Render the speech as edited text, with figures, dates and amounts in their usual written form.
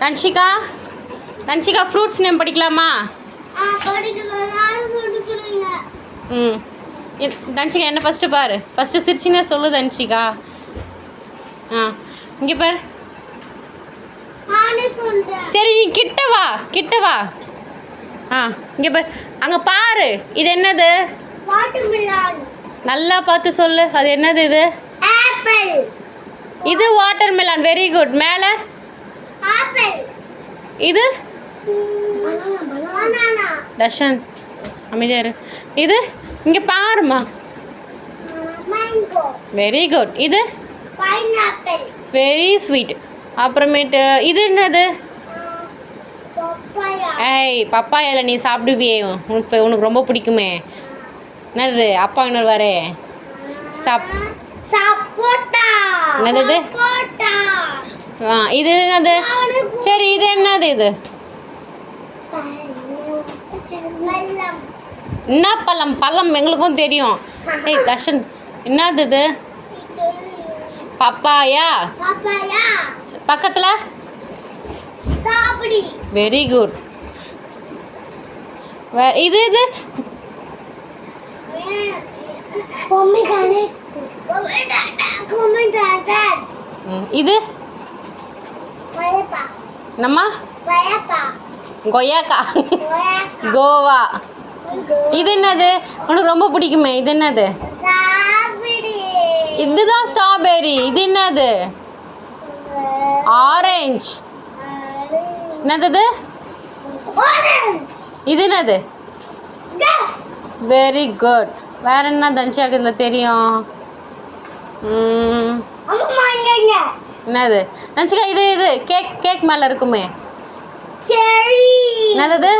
Dhanshika Dhanshika fruits name படிக்கலாமா? ம் தன்ஷிகா என்ன ஃபஸ்ட்டு பாரு. ஃபஸ்ட்டு சிரிச்சினே சொல்லு தன்ஷிகா. இங்கே பாரு. சரி நீ கிட்ட வா. இங்கே பாரு. அங்கே பாரு. இது என்னது? நல்லா பார்த்து சொல்லு. அது என்னது இது? ஆப்பிள். இது வாட்டர் மெலான். Very good. மேலே ஆப்பிள். இது பனானா. தர்ஷன் அமைதியா இரு. இது இங்கே பாருமா. மேங்கோ. Very good. இது பைனாப்பிள். Very sweet. அப்புறமேட்டு இது என்னது? பப்பாயா. ஏய் பப்பாயால நீ சாப்பிடுவியே, உனக்கு ரொம்ப பிடிக்குமே. என்னது? அப்பா இன்னொரு வரே சப்போட்டா. என்னது? சப்போட்டா. இது என்னது? சரி இது என்னது? இது பழம். என்ன பழம்? பழம் எங்களுக்கும் தெரியும். ஏய் தர்ஷன் என்னது இது? பப்பாயா. பப்பாயா. பக்கத்தில் ஸ்ட்ராபெரி. Very good. இது இது பொமிகிரானேட். இது பயப்பா. நம்ம பயப்பா. கொய்யாக்கா. கோவா. இது என்னது? உனக்கு ரொம்ப பிடிக்குமே. இது என்னது? ஸ்ட்ராபெரி. இதுதான் ஸ்ட்ராபெரி. இது என்னது? ஆரஞ்சு. என்னது? ஆரஞ்சு. இது என்னது? Very good. வேற என்ன தன்ஷியாக்கு இதில் தெரியும்? என்னது தன்ஷிகா? இது கேக் மேலே இருக்குமே. செரி. என்னது?